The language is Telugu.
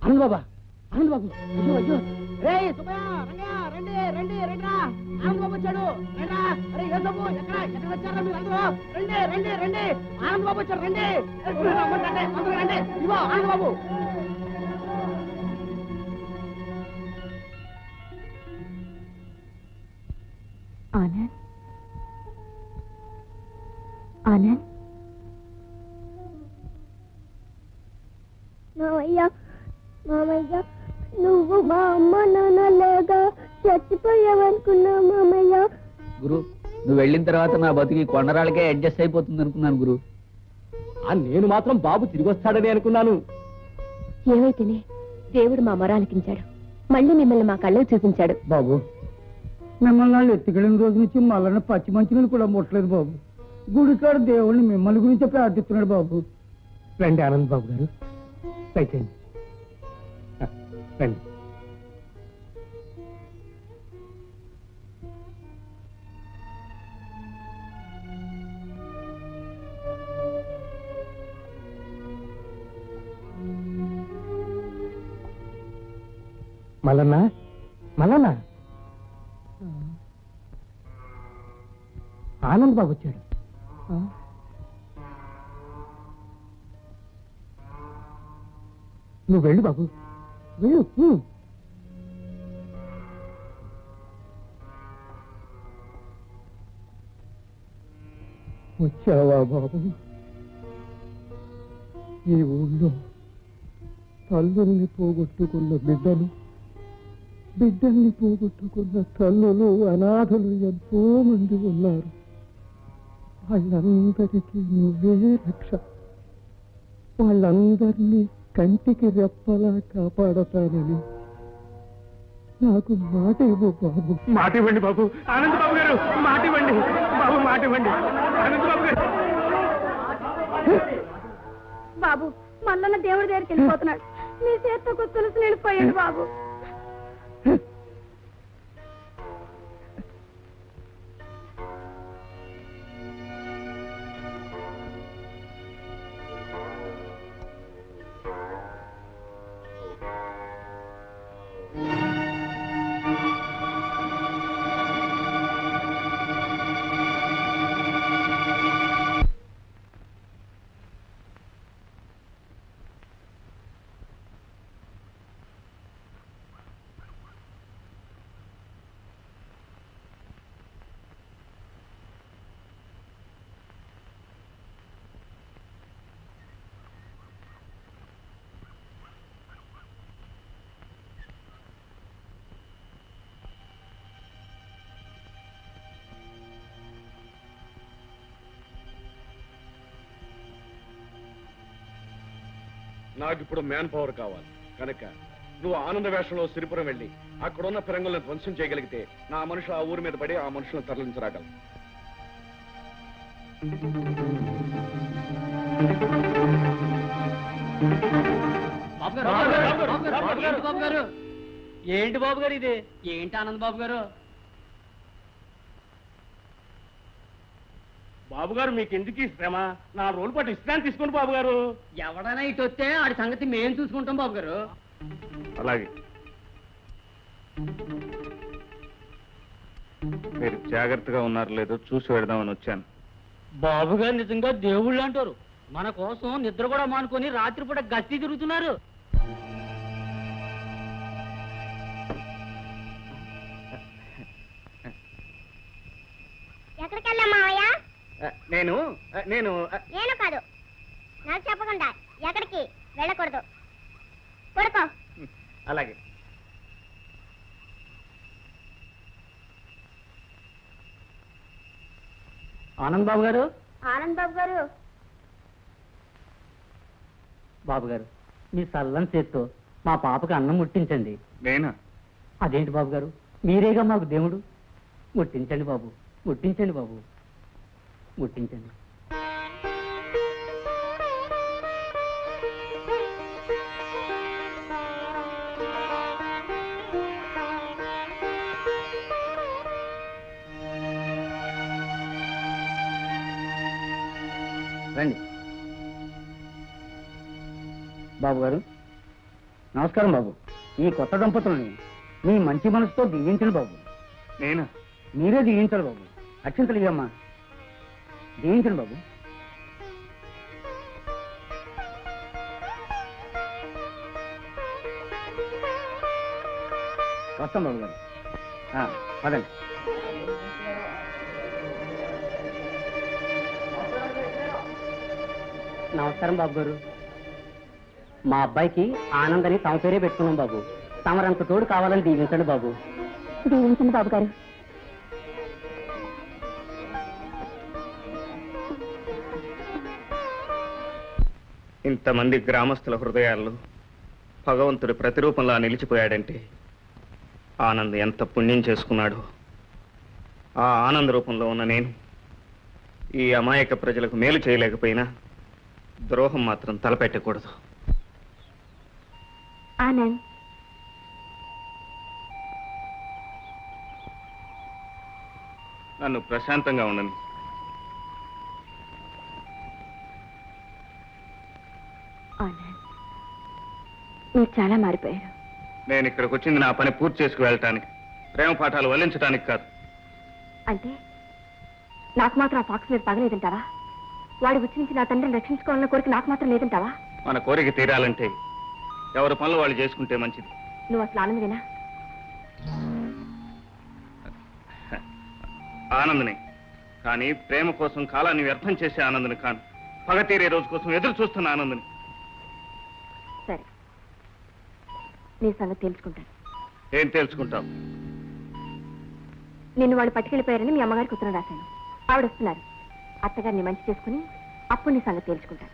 ఆనంద్ బాబా, ఆనంద్ బాబు, అయ్యో అయ్యో, రే సుబ్బయ్య, రంగా, రండి రండి రండి, ఆనంద్ బాబు వచ్చాడు, రండా, అరే ఏ బాబు, ఎక్కడ వచ్చారా మీరు అందరూ, రండి రండి రండి, ఆనంద్ బాబు వచ్చారు, రండి, అందరూ రండి, ఇదిగో ఆనంద్ బాబు. ఆనంద్, ఆనంద్, మామయ్య, మామయ్య, నువ్వు మా అమ్మ నాన్న లేగా చచ్చిపోయావనుకున్నా మామయ్య. గురు, నువ్వు వెళ్ళిన తర్వాత నా బతికి కొండరాళ్ళకే అడ్జస్ట్ అయిపోతుంది అనుకున్నాను గురు. నేను మాత్రం బాబు తిరిగి వస్తాడని అనుకున్నాను. ఏమైతేనే దేవుడు మా మొరాలకించాడు, మళ్ళీ మిమ్మల్ని మా కళ్ళకు చూపించాడు. బాబు, మిమ్మల్ని వాళ్ళు ఎత్తుకెళ్ళిన రోజు నుంచి మళ్ళీ పచ్చి మంచినీళ్ళు కూడా ముట్టలేదు బాబు. గుడికాడు దేవుడిని మిమ్మల్ని గురించి ప్రార్థిస్తున్నాడు బాబు. రండి ఆనంద్ బాబు గారు, దయచేయండి, రండి. మల్లన్న, మల్లన్న, ఆనంద్ బాబు వచ్చాడు. నువ్వు వెళ్ళు బాబు, వెళ్ళు. వచ్చావా బాబు? ఈ ఊళ్ళో తల్లుల్ని పోగొట్టుకున్న బిడ్డలు, బిడ్డల్ని పోగొట్టుకున్న తల్లులు, అనాథలు ఎంతో మంది ఉన్నారు. వాళ్ళందరికీ నువ్వే రక్ష. వాళ్ళందరినీ కంటికి రెప్పలా కాపాడతానని నాకు మాట ఇవ్వు బాబు. మాట ఇవ్వండి బాబు, ఆనంద్ బాబు గారు, మాట ఇవ్వండి బాబు, మాట ఇవ్వండి ఆనంద్ బాబు గారు. బాబు, మల్లన్న దేవుడి దగ్గరికి వెళ్ళిపోతున్నాడు. నీ చేత్తో తులసి వెళ్ళిపోయాడు బాబు. నాకు ఇప్పుడు మ్యాన్ పవర్ కావాలి కనుక నువ్వు ఆనంద వేషంలో సిరిపురం వెళ్ళి అక్కడున్న ఫిరంగులను ధ్వంసం చేయగలిగితే నా మనుషులు ఆ ఊరి మీద పడి ఆ మనుషులను తరలించరాగలరు. బాబు గారు, ఏంటి బాబు గారు ఇది? ఏంటి ఆనంద్ బాబు గారు? బాబు గారు, మీకు ఎందుకు ఈ శ్రమ? నా రోజు పాటు విశ్రాంతి తీసుకోండి బాబు గారు. ఎవడైనా ఇటు వస్తే ఆడి సంగతి మేము చూసుకుంటాం బాబు గారు. అలాగే, మీరు జాగ్రత్తగా ఉన్నారు లేదో చూసి వెళదామని వచ్చాను. బాబు గారు నిజంగా దేవుళ్ళు అంటారు. మన కోసం నిద్ర కూడా మానుకొని రాత్రిపూట గస్తీ తిరుగుతున్నారు. ఎక్కడికి వెళ్ళా మావయ్య? నేను నేను కాదు, నాకు చెప్పకుండా ఎక్కడికి వెళ్ళకూడదు. పడుకో. అలాగే. ఆనంద్ బాబు గారు, ఆనంద్ బాబు గారు, బాబు గారు, మీ సల్లని చేత్తో మా పాపకి అన్నం ముట్టించండి. నేనా? అదేంటి బాబు గారు, మీరేగా మాకు దేవుడు. ముట్టించండి బాబు, ముట్టించండి బాబు, ముట్టించండి. రండి. బాబు గారు నమస్కారం బాబు. ఈ కొత్త దంపతుల్ని మీ మంచి మనసుతో దీవించండి బాబు. నేనా? మీరే దీవించాలి బాబు. అక్షింతలు ఇయ్యమ్మా. దీవించండి బాబు. వస్తాం బాబు గారు. పదండి. నమస్కారం బాబు గారు. మా అబ్బాయికి ఆనందని తమ పేరే పెట్టుకున్నాం బాబు. తమరంత తోడు కావాలని దీవించండి బాబు. దీవించండి బాబు గారు. ఇంతమంది గ్రామస్తుల హృదయాల్లో భగవంతుడి ప్రతిరూపంలా నిలిచిపోయాడంటే ఆనంద్ ఎంత పుణ్యం చేసుకున్నాడు. ఆ ఆనంద రూపంలో ఉన్న నేను ఈ అమాయక ప్రజలకు మేలు చేయలేకపోయినా ద్రోహం మాత్రం తలపెట్టకూడదు. ఆనంద్, నన్ను ప్రశాంతంగా ఉండను. ఆనంద్, మీరు చాలా మారిపోయారు. నేను ఇక్కడికి వచ్చింది నా పని పూర్తి చేసుకు వెళ్ళటానికి, ప్రేమ పాఠాలు వల్లించడానికి కాదు. అంటే నాకు మాత్రం ఆ ఫాక్స్ మీద పగలేదంటావా? వాడి వచ్చి నుంచి నా తండ్రిని రక్షించుకోవాలన్న కోరిక నాకు మాత్రం లేదంటావా? మన కోరిక తీరాలంటే ఎవరి పనులు వాళ్ళు చేసుకుంటే మంచిది. నువ్వు అసలు ఆనందమేనా? ఆనందనే, కానీ ప్రేమ కోసం కాలాన్ని వ్యర్థం చేసే ఆనందని కాను. పగ తీరే రోజు కోసం ఎదురు చూస్తున్న ఆనందని. సరే, నీ సంగతి తెలుసుకుంటాను. ఏం తెలుసుకుంటావు? నిన్ను వాళ్ళు పట్టుకెళ్ళిపోయారని మీ అమ్మగారికి ఉత్తరం రాశాను. ఆవిడ వస్తున్నారు. అత్తగారిని మంచి చేసుకుని అప్పుడు నీ సంగతి తెలుసుకుంటాను.